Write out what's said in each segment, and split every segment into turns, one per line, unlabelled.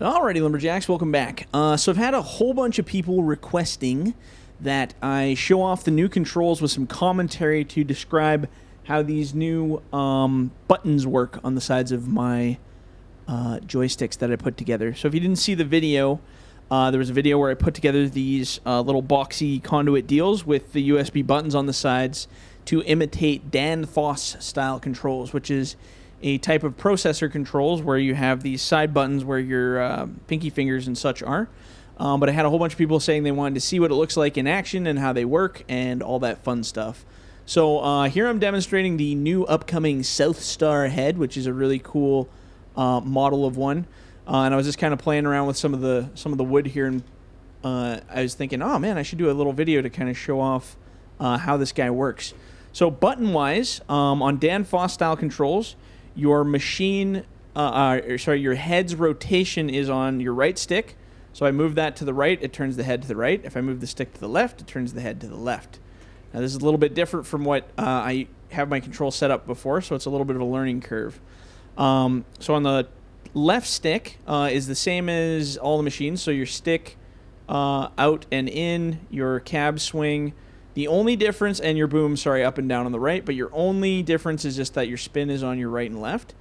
Alrighty, Lumberjacks, welcome back. So I've had a whole bunch of people requesting that I show off the new controls with some commentary to describe how these new buttons work on the sides of my joysticks that I put together. So if you didn't see the video, there was a video where I put together these little boxy conduit deals with the USB buttons on the sides to imitate Dan Foss style controls, which is a type of processor controls where you have these side buttons where your pinky fingers and such are. But I had a whole bunch of people saying they wanted to see what it looks like in action and how they work and all that fun stuff. So here I'm demonstrating the new upcoming South Star head, which is a really cool model of one. And I was just kind of playing around with some of the wood here, and I was thinking, oh man, I should do a little video to kind of show off how this guy works. So button-wise, on Dan Foss style controls, your machine, your head's rotation is on your right stick. So I move that to the right, it turns the head to the right. If I move the stick to the left, it turns the head to the left. Now this is a little bit different from what I have my control set up before, so it's a little bit of a learning curve. So on the left stick is the same as all the machines. So your stick out and in, your cab swing. The only difference, and your boom, sorry, up and down on the right, but your only difference is just that your spin is on your right and left.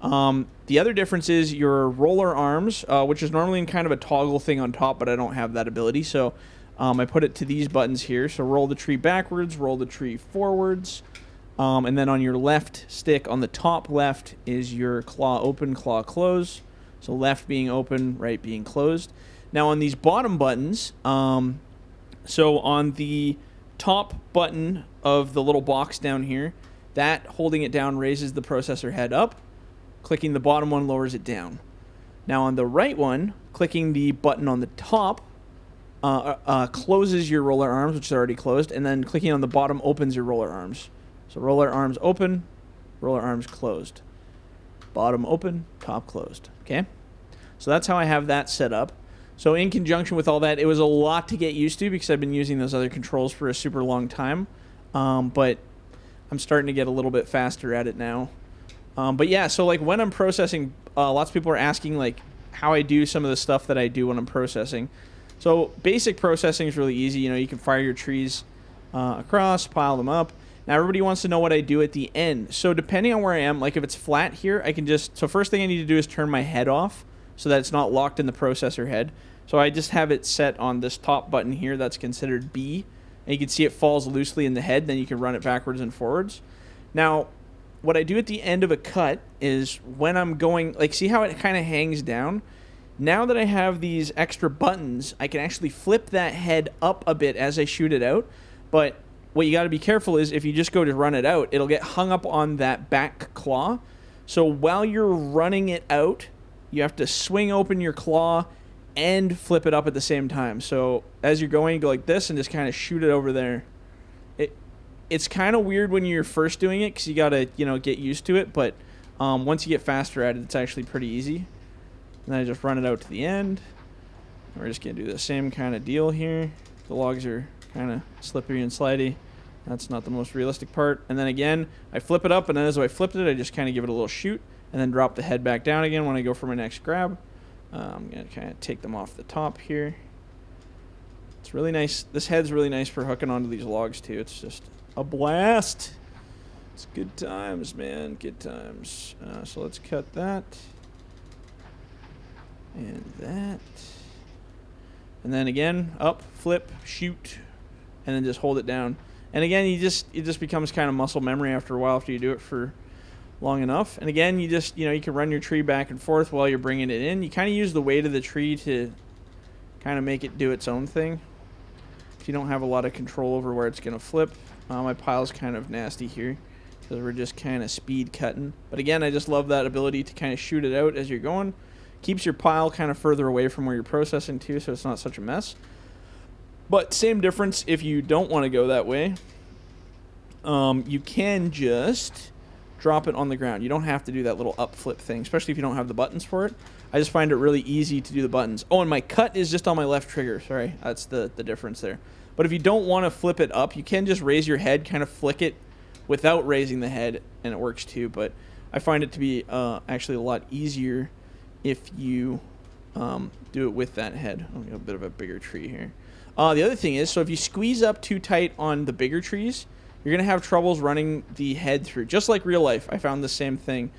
The other difference is your roller arms, which is normally in kind of a toggle thing on top, but I don't have that ability, so I put it to these buttons here. So roll the tree backwards, roll the tree forwards, and then on your left stick on the top left is your claw open, claw close. So left being open, right being closed. Now on these bottom buttons, so on the top button of the little box down here, that holding it down raises the processor head up. Clicking the bottom one lowers it down. Now on the right one, clicking the button on the top closes your roller arms, which is already closed, and then clicking on the bottom opens your roller arms. So roller arms open, roller arms closed. Bottom open, top closed. Okay? So that's how I have that set up. So in conjunction with all that, it was a lot to get used to because I've been using those other controls for a super long time. But I'm starting to get a little bit faster at it now. But yeah, so like when I'm processing, lots of people are asking like how I do some of the stuff that I do when I'm processing. So basic processing is really easy. You know, you can fire your trees across, pile them up. Now everybody wants to know what I do at the end. So depending on where I am, like if it's flat here, I can just, so first thing I need to do is turn my head off so that it's not locked in the processor head. So I just have it set on this top button here that's considered B. And you can see it falls loosely in the head, then you can run it backwards and forwards. Now, what I do at the end of a cut is when I'm going, like see how it kind of hangs down? Now that I have these extra buttons, I can actually flip that head up a bit as I shoot it out. But what you got to be careful is if you just go to run it out, it'll get hung up on that back claw. So while you're running it out, you have to swing open your claw and flip it up at the same time. So as you're going, you go like this and just kind of shoot it over there. It's kind of weird when you're first doing it because you got to, get used to it. But once you get faster at it, it's actually pretty easy. And then I just run it out to the end. We're just going to do the same kind of deal here. The logs are kind of slippery and slidey. That's not the most realistic part. And then again, I flip it up, and then as I flipped it, I just kind of give it a little shoot and then drop the head back down again when I go for my next grab. I'm going to kind of take them off the top here. It's really nice. This head's really nice for hooking onto these logs too. It's just a blast. It's good times, man. Good times. So let's cut that. And that. And then again, up, flip, shoot, and then just hold it down. And again, it just becomes kind of muscle memory after a while after you do it for long enough. And again, you just, you can run your tree back and forth while you're bringing it in. You kind of use the weight of the tree to kind of make it do its own thing. If you don't have a lot of control over where it's going to flip. My pile's kind of nasty here because we're just kind of speed cutting. But again, I just love that ability to kind of shoot it out as you're going. Keeps your pile kind of further away from where you're processing too, so it's not such a mess. But same difference if you don't want to go that way. You can just drop it on the ground. You don't have to do that little up flip thing, especially if you don't have the buttons for it. I just find it really easy to do the buttons. Oh, and my cut is just on my left trigger. Sorry, that's the difference there. But if you don't want to flip it up, you can just raise your head, kind of flick it without raising the head, and it works too. But I find it to be actually a lot easier if you do it with that head. I'll get a bit of a bigger tree here. The other thing is, so if you squeeze up too tight on the bigger trees, you're going to have troubles running the head through. Just like real life, I found the same thing.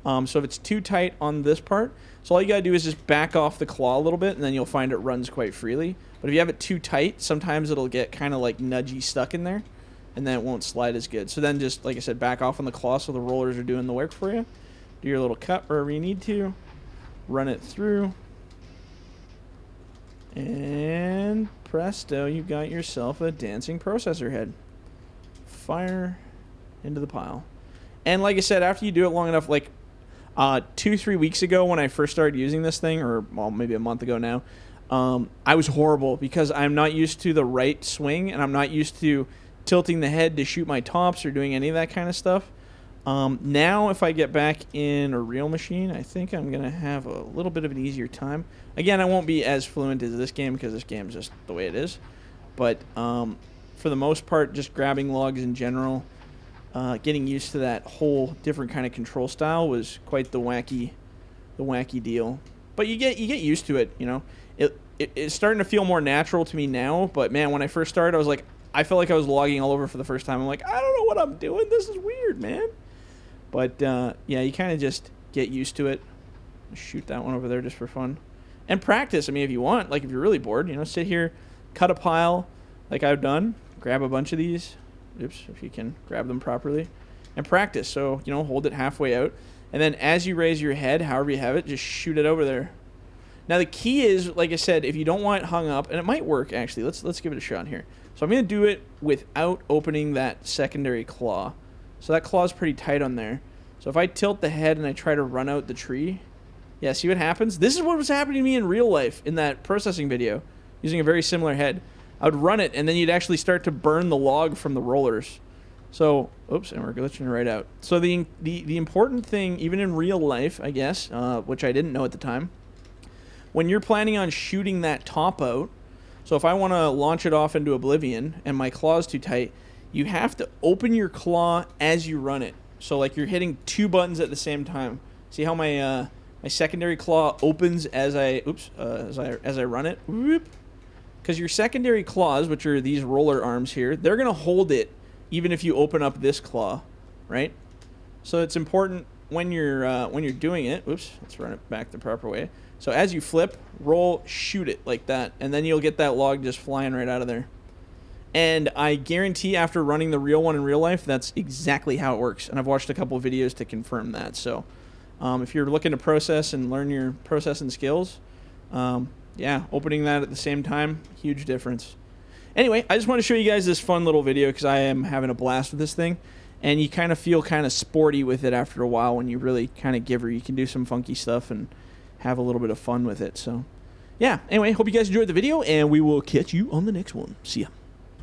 So if it's too tight on this part, so all you got to do is just back off the claw a little bit, and then you'll find it runs quite freely. But if you have it too tight, sometimes it'll get kind of like nudgy stuck in there, and then it won't slide as good. So then just, like I said, back off on the claw so the rollers are doing the work for you. Do your little cut wherever you need to. Run it through. And presto, you got yourself a dancing processor head. Fire into the pile. And like I said, after you do it long enough, like 2-3 weeks ago when I first started using this thing, or well, maybe a month ago now, I was horrible because I'm not used to the right swing, and I'm not used to tilting the head to shoot my tops or doing any of that kind of stuff. Now, if I get back in a real machine, I think I'm going to have a little bit of an easier time. Again, I won't be as fluent as this game because this game is just the way it is. But for the most part, just grabbing logs in general, getting used to that whole different kind of control style was quite the wacky deal. But you get used to it, you know. It's starting to feel more natural to me now. But man, when I first started, I felt like I was logging all over for the first time. I'm like, I don't know what I'm doing. This is weird, man. But yeah, you kind of just get used to it. Shoot that one over there just for fun. And practice. I mean, if you want, like if you're really bored, you know, sit here, cut a pile like I've done. Grab a bunch of these. Oops, if you can grab them properly. And practice. So, you know, hold it halfway out. And then as you raise your head, however you have it, just shoot it over there. Now the key is, like I said, if you don't want it hung up, and it might work actually. Let's give it a shot here. So I'm going to do it without opening that secondary claw. So that claw is pretty tight on there. So if I tilt the head and I try to run out the tree, yeah, see what happens? This is what was happening to me in real life in that processing video, using a very similar head. I would run it, and then you'd actually start to burn the log from the rollers. So, oops, and we're glitching right out. So the important thing, even in real life, I guess, which I didn't know at the time, when you're planning on shooting that top out, so if I want to launch it off into oblivion and my claw's too tight, you have to open your claw as you run it. So like you're hitting two buttons at the same time. See how my my secondary claw opens as I run it? Because your secondary claws, which are these roller arms here, they're going to hold it even if you open up this claw, right? So it's important when you're doing it. Oops, let's run it back the proper way. So as you flip, roll, shoot it like that, and then you'll get that log just flying right out of there. And I guarantee after running the real one in real life, that's exactly how it works. And I've watched a couple of videos to confirm that. So if you're looking to process and learn your processing skills, yeah, opening that at the same time, huge difference. Anyway, I just want to show you guys this fun little video because I am having a blast with this thing. And you kind of feel kind of sporty with it after a while when you really kind of give her. You can do some funky stuff and have a little bit of fun with it. So, yeah. Anyway, hope you guys enjoyed the video, and we will catch you on the next one. See ya.